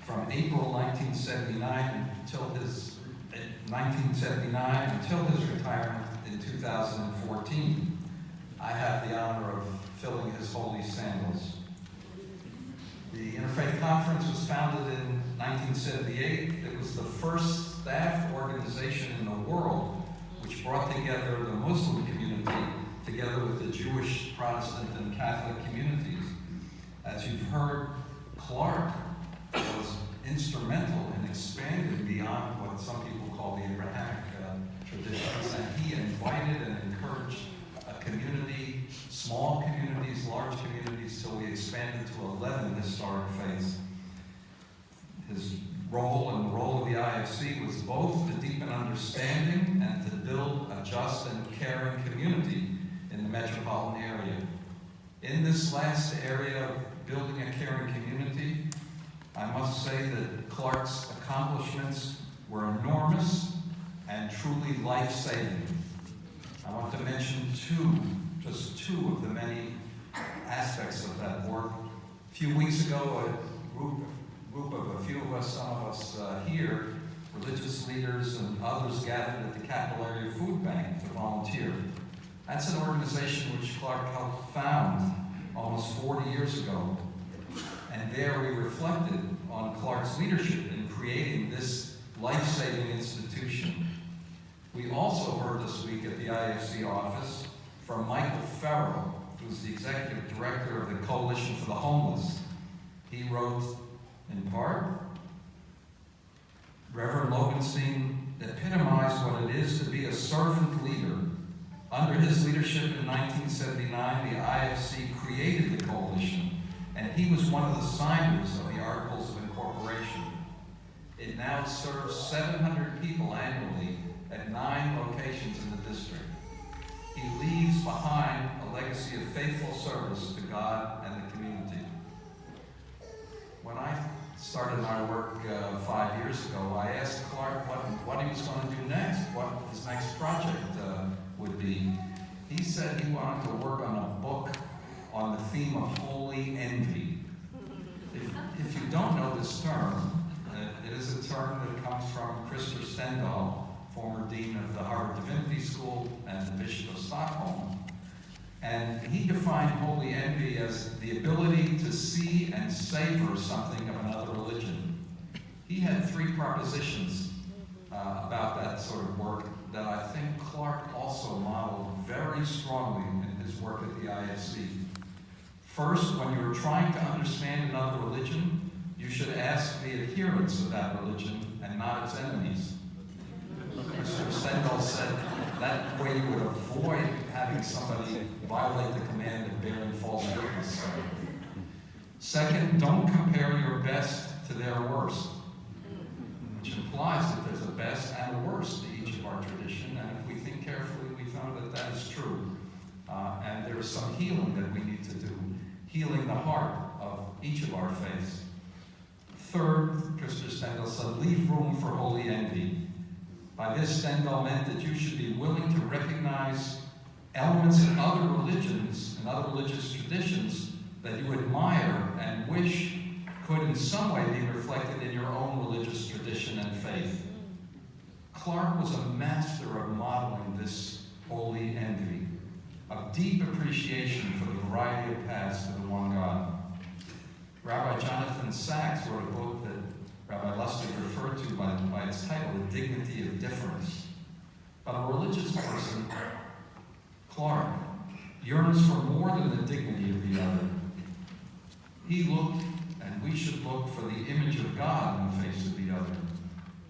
from April 1979 until his retirement in 2014. I have the honor of filling his holy sandals. The Interfaith Conference was founded in 1978. It was the first staff organization in the world which brought together the Muslim community together with the Jewish, Protestant, and Catholic communities. As you've heard, Clark was instrumental in expanding beyond what some people call the Abrahamic traditions, and he invited and encouraged a community, small communities, large communities, so we expanded to 11 historic faiths. His role and the role of the IFC was both to deepen understanding and to build a just and caring community in the metropolitan area. In this last area of building a caring community, I must say that Clark's accomplishments were enormous and truly life-saving. I want to mention just two of the many aspects of that work. A few weeks ago, a group of a few of us, some of us here, religious leaders and others gathered at the Capillary Food Bank to volunteer. That's an organization which Clark helped found almost 40 years ago. And there we reflected on Clark's leadership in creating this life-saving institution. We also heard this week at the IFC office from Michael Farrell, who's the executive director of the Coalition for the Homeless. He wrote, in part, Reverend Lobenstine epitomized what it is to be a servant leader. Under his leadership in 1979, the IFC created the coalition, and he was one of the signers of the Articles of Incorporation. It now serves 700 people annually at 9 locations in the district. He leaves behind a legacy of faithful service to God and the community. When I started my work 5 years ago, I asked Clark what he was going to do next, what his next project would be. He said he wanted to work on a book on the theme of holy envy. If you don't know this term, it is a term that comes from Christopher Stendahl, former dean of the Harvard Divinity School and the Bishop of Stockholm. And he defined holy envy as the ability to see and savor something of another religion. He had 3 propositions about that sort of work that I think Clark also modeled very strongly in his work at the IFC. First, when you're trying to understand another religion, you should ask the adherents of that religion and not its enemies. Mr. Stendhal said that way you would avoid having somebody violate the command of bearing false witness. Second, don't compare your best to their worst, which implies that there's a best and a worst to each of our tradition, and if we think carefully, we found that that is true. And there is some healing that we need to do, healing the heart of each of our faiths. Third, Christopher Stendhal said, leave room for holy envy. By this, Stendhal meant that you should be willing to recognize elements in other religions and other religious traditions that you admire and wish could in some way be reflected in your own religious tradition and faith. Clark was a master of modeling this holy envy, of deep appreciation for the variety of paths to the one God. Rabbi Jonathan Sachs wrote a book that Rabbi Lustig referred to by its title, The Dignity of Difference. But a religious person, Clark, yearns for more than the dignity of the other. He looked, and we should look, for the image of God in the face of the other.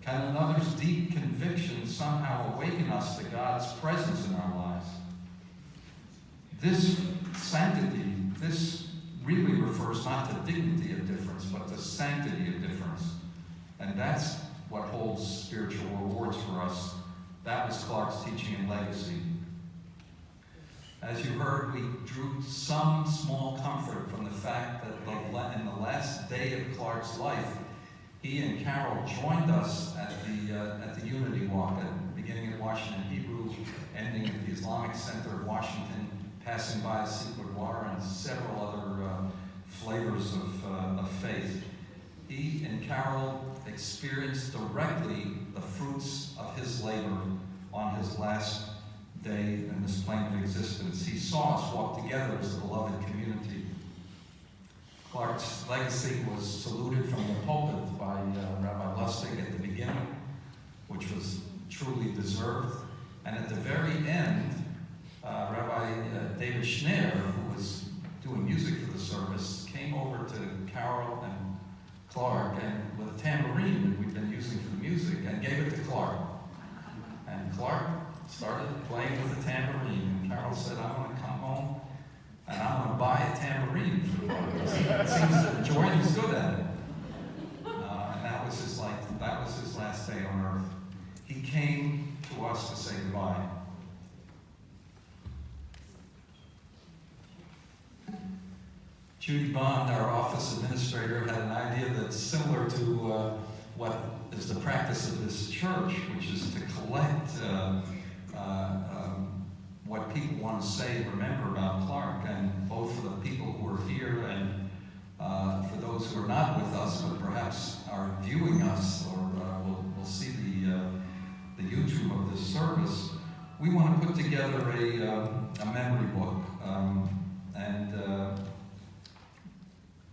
Can another's deep conviction somehow awaken us to God's presence in our lives? This sanctity, this really refers not to dignity of difference, but to sanctity of difference. And that's what holds spiritual rewards for us. That was Clark's teaching and legacy. As you heard, we drew some small comfort from the fact that in the last day of Clark's life, he and Carol joined us at the Unity Walk, beginning at Washington Hebrew, ending at the Islamic Center of Washington, passing by Sikh and several other flavors of faith. he and Carol experienced directly the fruits of his labor on his last day in this plane of existence. He saw us walk together as a beloved community. Clark's legacy was saluted from the pulpit by Rabbi Lustig at the beginning, which was truly deserved. And at the very end, Rabbi David Schneer, who was doing music for the service, came over to Carol and Clark and with a tambourine that we've been using for the music and gave it to Clark. And Clark started playing with the tambourine. And Carol said, "I'm going to come home and I'm going to buy a tambourine for Clark." It seems that Jordan's good at it. And that was his last day on earth. He came to us to say goodbye. Judy Bond, our office administrator, had an idea that's similar to what is the practice of this church, which is to collect what people want to say and remember about Clark, and both for the people who are here and for those who are not with us, but perhaps are viewing us or will see the YouTube of this service. We want to put together a memory book, and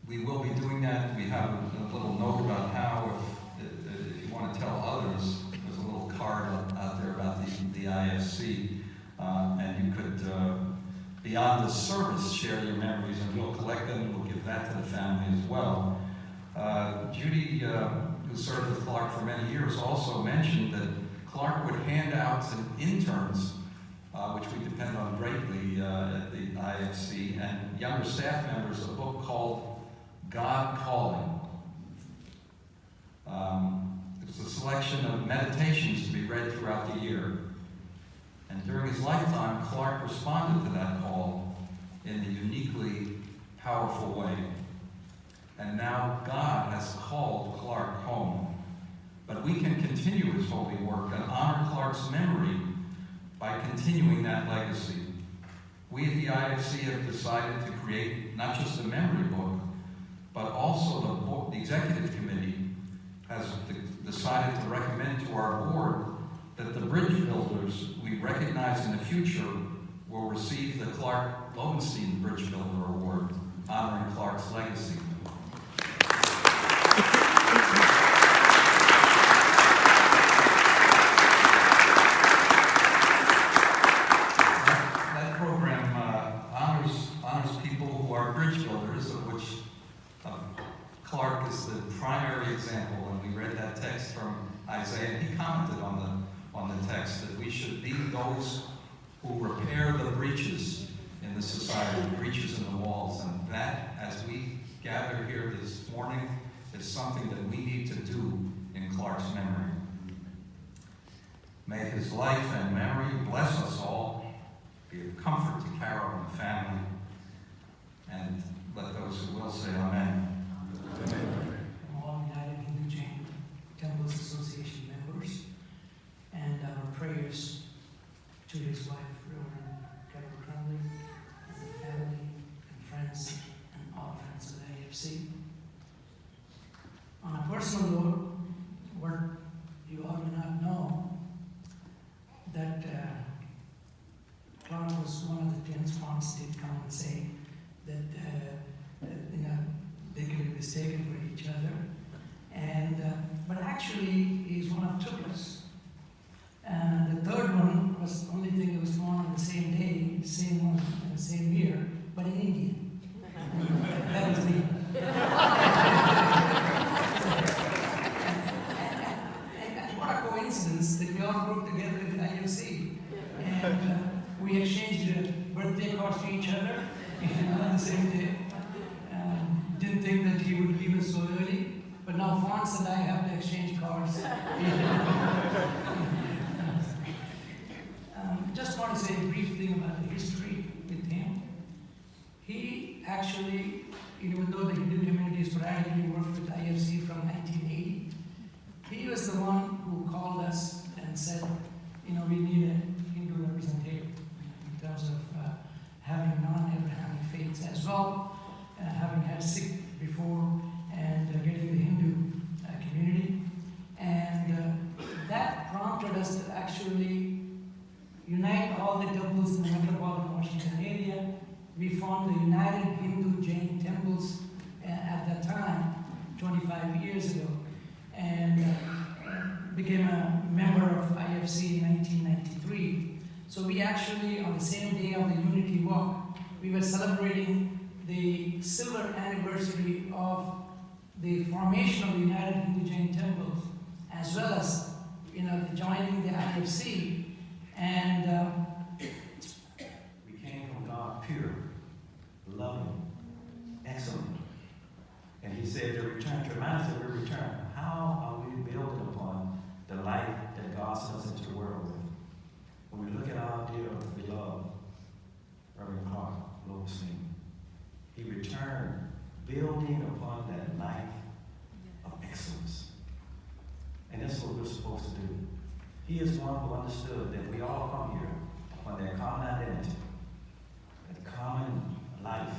we will be doing that. We have a little note about how, if you want to tell others, there's a little card out there about the IFC, and you could, beyond the service, share your memories, and we'll collect them, and we'll give that to the family as well. Judy, who served with Clark for many years, also mentioned that Clark would hand out to interns, which we depend on greatly at the IFC, and younger staff members, a book called God Calling. It's a selection of meditations to be read throughout the year. And during his lifetime, Clark responded to that call in a uniquely powerful way. And now God has called Clark home. But we can continue his holy work and honor Clark's memory by continuing that legacy. We at the IFC have decided to create not just a memory book, but also the executive committee has decided to recommend to our board that the bridge builders we recognize in the future will receive the Lobenstine Bridge Builder Award, honoring Clark's legacy. That program honors people who are bridge builders, of which Clark is the primary example, and we read that text from Isaiah, and he commented on the text that we should be those who repair the breaches in the society, the breaches in the walls, and that, as we gather here this morning, is something that we need to do in Clark's memory. May his life and memory bless us all, be of comfort to Carol and the family, and let those who will say amen. Amen. All United Hindu Jain Temples Association members, and our prayers to his wife, Reverend Carol Crumley, and the family and friends and all friends of the AFC. On a personal note, what you all may not know, that Clark was one of the twins. Fonts did come and say that they could be mistaken for each other, and but actually he's one of triplets. And the third one was the only thing that was born on the same day, same month, and the same year, but in India. That was me. and what a coincidence that we all worked together at the IMC, and we exchanged birthday cards to each other on the same day. Didn't think that he would leave us so early, but now Fonts and I have to exchange cards. Just want to say a brief thing about the history with him. He actually, even though the Hindu community sporadically worked with IFC from 1980, he was the one who called us and said, we need a Hindu representative in terms of having non-Abrahamic faiths as well, having had Sikh before, and getting the Hindu we formed the United Hindu Jain Temples at that time, 25 years ago, and became a member of IFC in 1993. So we actually, on the same day of the Unity Walk, we were celebrating the silver anniversary of the formation of the United Hindu Jain Temples, as well as the joining the IFC. And we came from God pure, loving, excellent. And he said to return, to remind us that we return. How are we building upon the life that God sent us into the world with? When we look at our dear beloved Reverend Clark Lobenstine, he returned building upon that life of excellence. And that's what we're supposed to do. He is one who understood that we all come here upon that common identity, that common life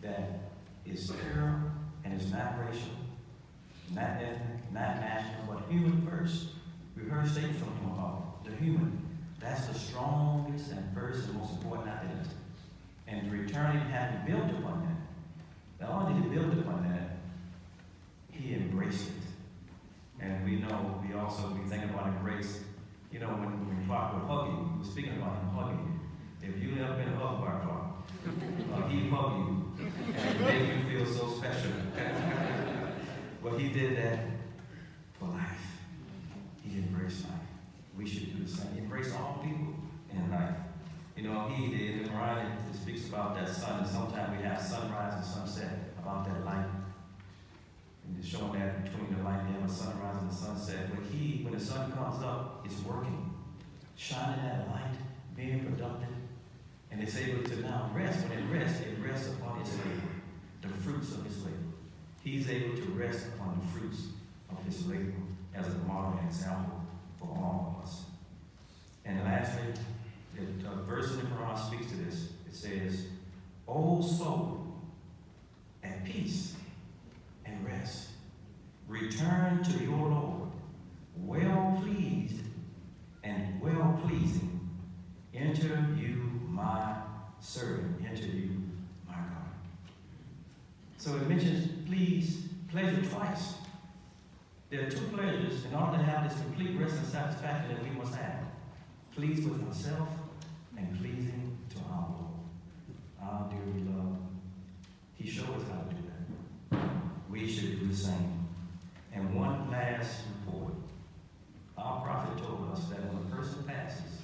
that is pure and is not racial, not ethnic, not national, but human first. We heard a statement from him about the human. That's the strongest and first and most important identity. And returning, having built upon that, not only did he build upon that, he embraced it. And we know, we think about embrace. When Clark would hug you, we were speaking about him hugging you. If you've ever been hugged by Clark, he hugged you and made you feel so special. But he did that for life. He embraced life. We should do the same. Embrace all people in life. He did, and Mariah speaks about that sun, and sometimes we have sunrise and sunset, about that light. And it's showing that between the light, we have a sunrise and a sunset. But when the sun comes up, it's working, shining that light, being productive, and it's able to now rest. When it rests upon its labor, the fruits of its labor. He's able to rest upon the fruits of his labor as a model and example for all of us. And lastly, the verse in the Quran speaks to this. It says, "O soul, at peace and rest, return to your Lord, well pleased and well pleasing. Enter you my servant, enter you my God." So it mentions pleasure twice. There are two pleasures in order to have this complete rest and satisfaction that we must have. Pleased with ourselves and pleasing to our Lord. Our dear beloved, he showed us how to do that. We should do the same. And one last report. Our prophet told us that when a person passes,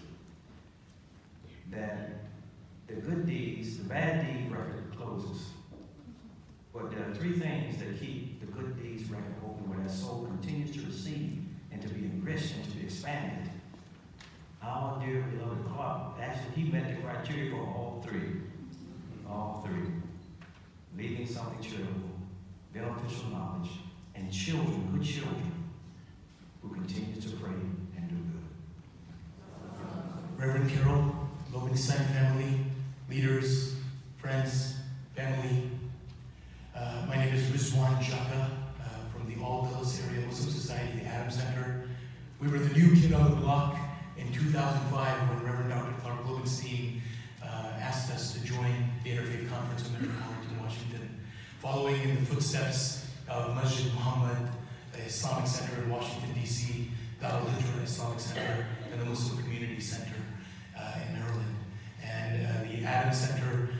that the good deeds, the bad deed record closes. But there are three things that keep the good deeds record open, where that soul continues to receive and to be enriched and to be expanded. Our dear beloved Clark, actually, he met the criteria for all three. All three. Leaving something charitable, beneficial knowledge, and children, good children, who continue to pray and do good. Reverend Carol, Lobenstine family, leaders, friends, family. My name is Rizwan Jaka from the All Dulles Area Muslim Society, the Adams Center. We were the new kid on the block in 2005 when Reverend Dr. Clark Lobenstine asked us to join the Interfaith Conference in Metropolitan, Washington, following in the footsteps of Masjid Muhammad, the Islamic Center in Washington, D.C., the Al-Hijra Islamic Center, and the Muslim Community Center in Maryland. And the Adams Center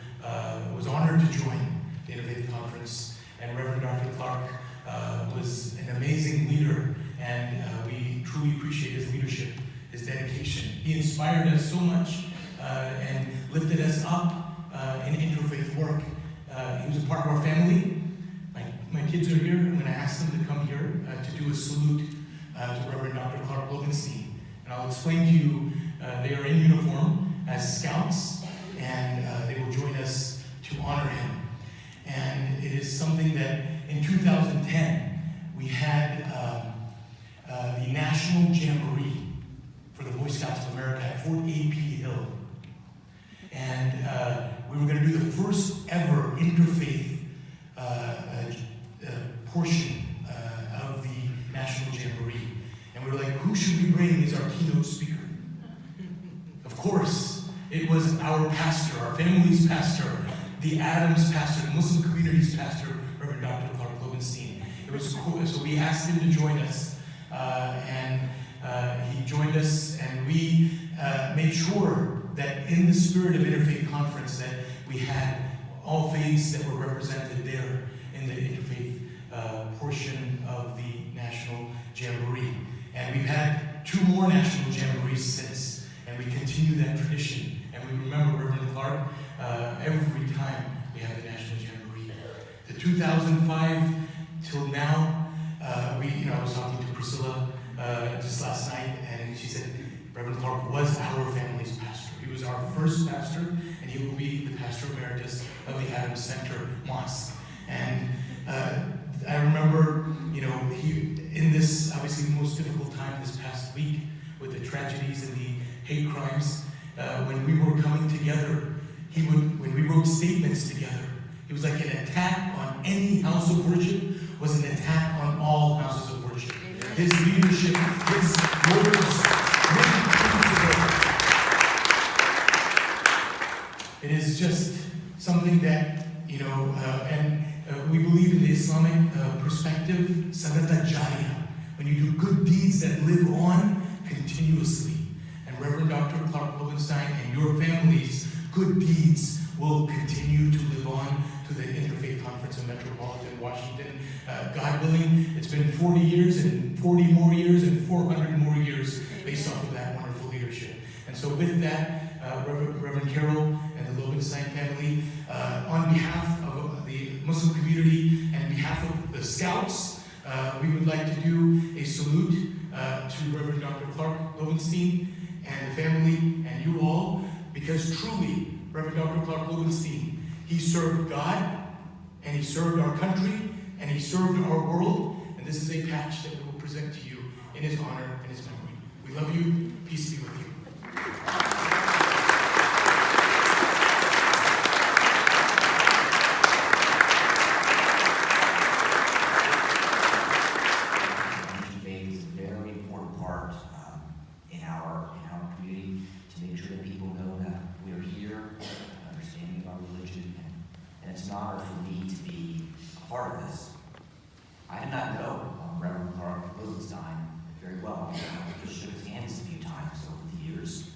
was honored to join the Interfaith Conference, and Reverend Dr. Clark was an amazing leader, and we truly appreciate his leadership, his dedication. He inspired us so much and lifted us up in interfaith work. He was a part of our family. My kids are here. I'm going to ask them to come here to do a salute to Reverend Dr. Clark Lobenstine. And I'll explain to you, they are in uniform as scouts, and they will join us to honor him. And it is something that in 2010, we had the National Jamboree for the Boy Scouts of America at Fort A.P. Hill. And we were going to do the first ever interfaith portion of the National Jamboree. And we were like, who should we bring as our keynote speaker? Of course, It was our pastor, our family's pastor, the Adams pastor, the Muslim community's pastor, Reverend Dr. Clark Lobenstine. It was cool, so we asked him to join us, and he joined us, and we made sure that in the spirit of Interfaith Conference that we had all faiths that were represented there in the Interfaith portion of the National Jamboree. And we've had 2 more National Jamborees since, and we continue that tradition. And we remember Reverend Clark every time we have the National Jamboree. The 2005 till now, I was talking to Priscilla just last night, and she said Reverend Clark was our family's pastor. He was our first pastor, and he will be the pastor emeritus of the Adams Center Mosque. And I remember, he in this obviously most difficult time this past week with the tragedies and the hate crimes, when we were coming together, when we wrote statements together, it was like an attack on any house of worship was an attack on all houses of worship. His leadership, his words, really came together. It is just something that, we believe in the Islamic perspective, sadaqah jariyah. When you do good deeds that live on continuously. And Reverend Dr. Clark Lobenstine and your family's good deeds will continue to live on to the Interfaith Conference in Metropolitan, Washington. God willing, it's been 40 years and 40 more years and 400 more years based off of that wonderful leadership. And so with that, Reverend Carol and the Lobenstine family, on behalf of the Muslim community and behalf of the Scouts, we would like to do a salute to Reverend Dr. Clark Lobenstine and the family and you all, because truly, Reverend Dr. Clark Lobenstine, he served God, and he served our country, and he served our world, and this is a patch that we will present to you in his honor and his memory. We love you. Peace be with you. Interfaith is a very important part in our community to make sure that people know that we are here, understanding of our religion, and it's an honor for me to be a part of this. I did not know Reverend Clark Lobenstine very well. I just shook his hands a few times over the years.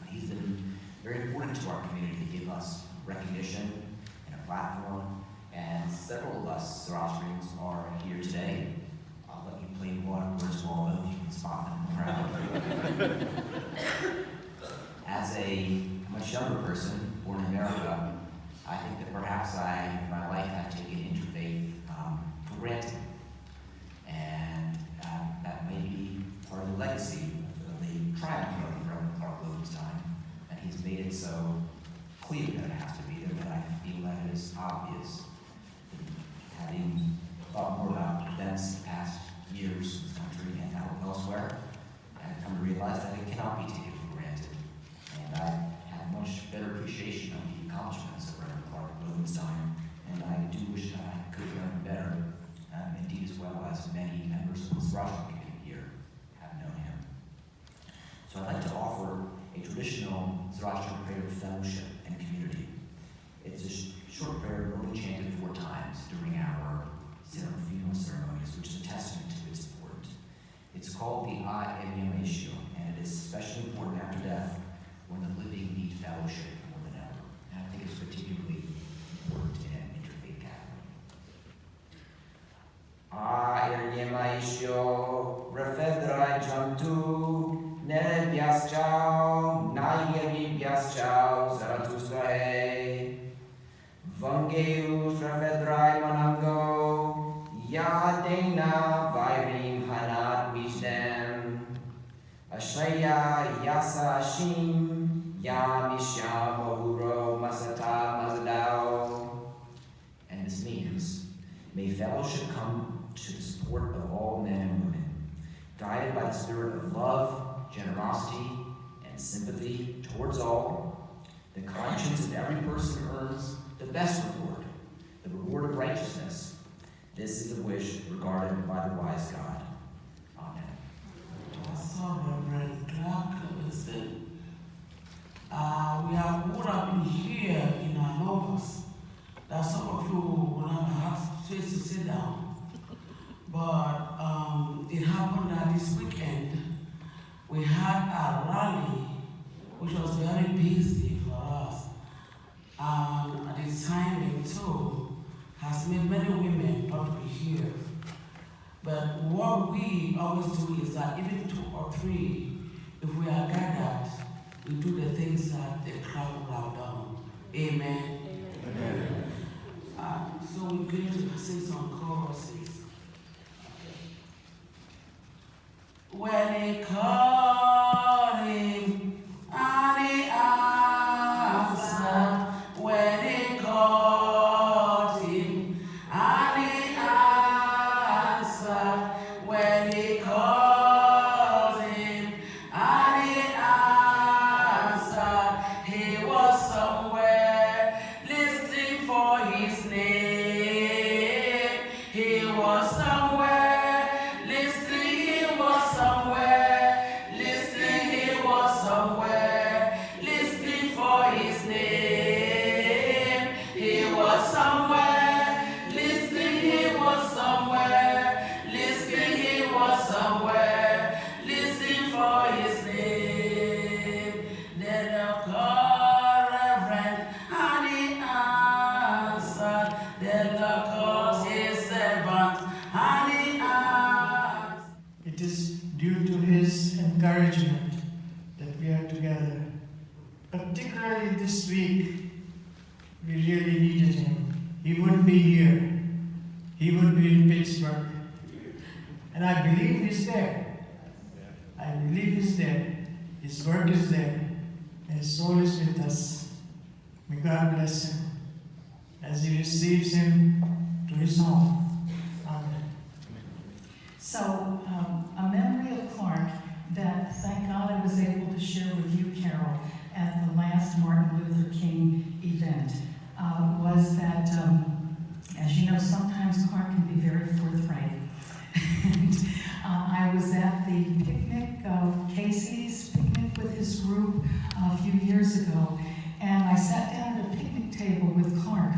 He's been very important to our community to give us recognition and a platform, and several of us Zoroastrians are here today. I'll let you play one or two all if you can spot them in the crowd. As a much younger person, born in America, I think that perhaps in my life, have taken Interfaith for granted. And that may be part of the legacy of the triumph of Reverend Clark Lobenstine. And he's made it so clear that it has to be there, that I feel that it is obvious. Having thought more about events the past years in this country and elsewhere, I've come to realize that it cannot be taken for granted. And I have much better appreciation of the accomplishments of Reverend Clark Lobenstine, and I do wish that I could learn better, indeed as well as many members of the Zoroastrian community here have known him. So I'd like to offer a traditional Zoroastrian prayer of fellowship and community. It's a short prayer normally chanted 4 times during our funeral ceremonies, which is a testament to its importance. It's called the I Am Ratio, and it is especially important after death when the living need fellowship more than ever. And I think it's particularly important in an interfaith gathering. I Am Ratio, Refedrai Jantu, Ne Biaschao, Naigeri Biaschao, Zarathustra Vangeus Refedrai Manango, Yadena Vairim Hanat Mishdem, Ashaya Yasa Ashim, Yamisha Mahuro Masata Mazadao. And this means, may fellowship come to the support of all men and women, guided by the spirit of love, generosity, and sympathy towards all. The conscience of every person earns the best reward, the reward of righteousness. This is the wish regarded by the wise God. Amen. I saw Reverend Clark Lobenstine. would have been here in our numbers, that some of you will not have space to sit down. But it happened that this weekend we had a rally which was very busy for us. And the timing too has made many women not be here. But what we always do is that even 2 or 3, if we are gathered, we do the things that the crowd will have done. Amen. Amen. So we're going to sing some choruses. When they call him, and he answered. When they called him, and he answered. When he called him, and he answered. He was somewhere listening for his name. He was somewhere listening. He was somewhere listening. He was somewhere listening for his name. He was somewhere listening. He was somewhere listening. He was somewhere listening for his name. Then the call Reverend, and he answered. Then the call his servant, and he answered. It is due to his encouragement that we are together. Particularly this week, we really needed him. He wouldn't be here. He would be in Pittsburgh. And I believe he's there. I believe he's there. His work is there. And his soul is with us. May God bless him as he receives him to his home. Amen. So, a memory of Clark that, thank God, I was able to share with you, Carol, at the last Martin Luther King event, was that, as you know, sometimes Clark can be very forthright. And I was at the picnic, Casey's picnic with his group a few years ago, and I sat down at a picnic table with Clark,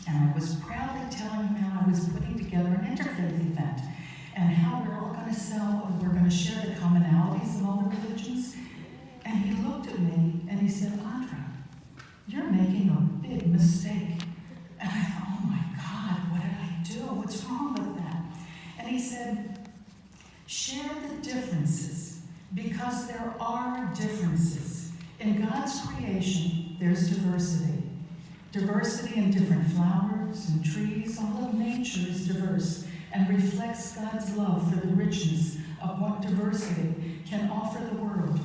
and I was proudly telling him how I was putting together an interfaith event, and how we're all going to we're going to share the commonalities of all the religions. And he looked at me and he said, Andra, you're making a big mistake. And I thought, oh my God, what did I do? What's wrong with that? And he said, share the differences, because there are differences. In God's creation, there's diversity. Diversity in different flowers and trees. All of nature is diverse and reflects God's love for the richness of what diversity can offer the world.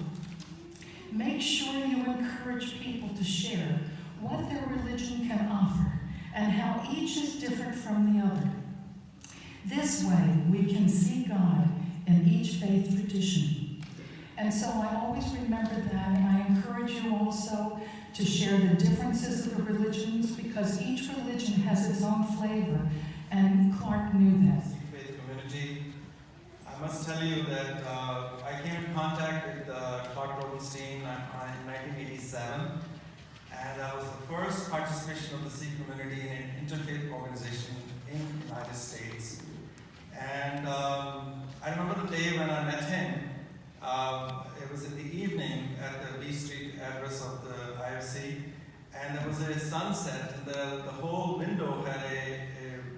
Make sure you encourage people to share what their religion can offer and how each is different from the other. This way, we can see God in each faith tradition. And so I always remember that, and I encourage you also to share the differences of the religions, because each religion has its own flavor, and Clark knew that. Faith community. I must tell you that I came in contact with Clark Lobenstine in 1987, and that was the first participation of the Sikh community in an interfaith organization in the United States. And I remember the day when I met him. It was in the evening at the B Street address of the IFC, and there was a sunset, and the whole window had a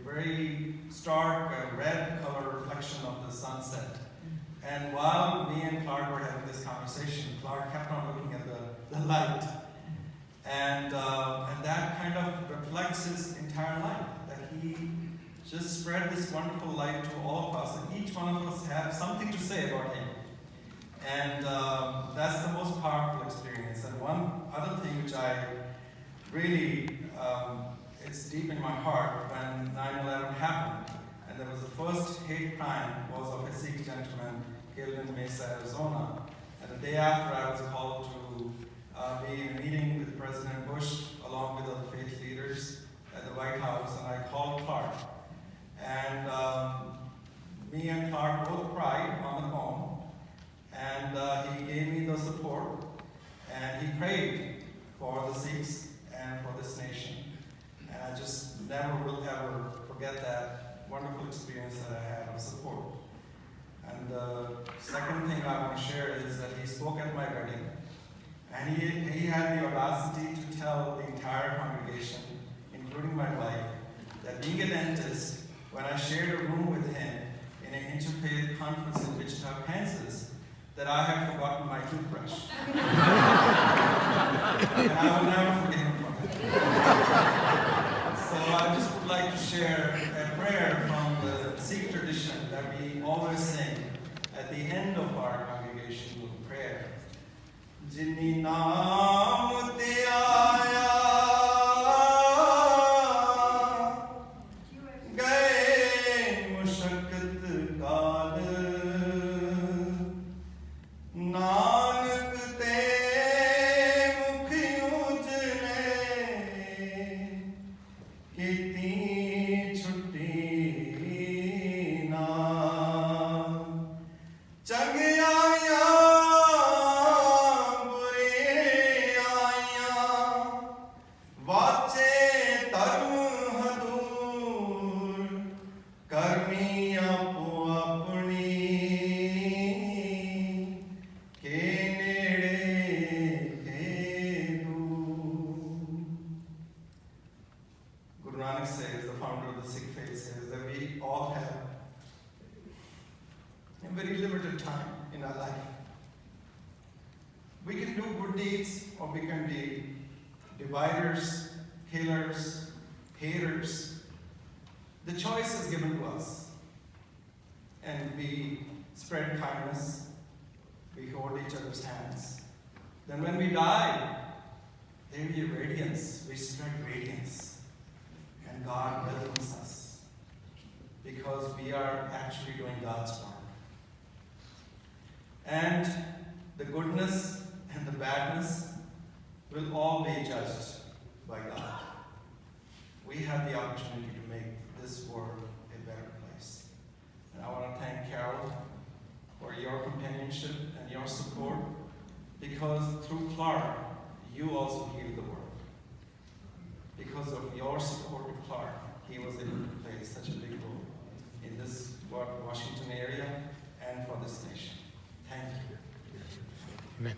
very stark red color reflection of the sunset. And while me and Clark were having this conversation, Clark kept on looking at the light. And that kind of reflects his entire life, that he just spread this wonderful light to all of us, and each one of us have something to say about him. And that's the most powerful experience. And one other thing which I really, it's deep in my heart, when 9/11 happened, and there was the first hate crime was of a Sikh gentleman killed in Mesa, Arizona. And the day after, I was called to be in a meeting with President Bush, along with other faith leaders at the White House, and I called Clark. And me and Clark both cried on the phone, and he gave me the support. and he prayed for the Sikhs and for this nation. And I just never will ever forget that wonderful experience that I had of support. And the second thing I want to share is that he spoke at my wedding, and he had the audacity to tell the entire congregation, including my wife, that being a dentist, when I shared a room with him in an interfaith conference in Wichita, Kansas, that I had forgotten my toothbrush. And I will never forgive him for that. So I just would like to share a prayer from the Sikh tradition that we always sing at the end of our congregational prayer. Jinni naam te aaya, gaye mushakkat kaal, nanak te mukh ujle, kiti chutti na, chang aaya वाचे तरु हदूर करमी आपो अपनी के नेड़े के दूर. Guru Nanak says, the founder of the Sikh faith, says that we all have a very limited time in our life. We can do good deeds, or we can be dividers, killers, haters. The choice is given to us. And we spread kindness, we hold each other's hands. Then when we die, there be a radiance, we spread radiance. And God welcomes us, because we are actually doing God's work. And the goodness and the badness will all be judged by God. We have the opportunity to make this world a better place. And I want to thank Carol for your companionship and your support, because through Clark, you also healed the world. Because of your support to Clark, he was able to play such a big role in this Washington area and for this nation. Thank you. Amen.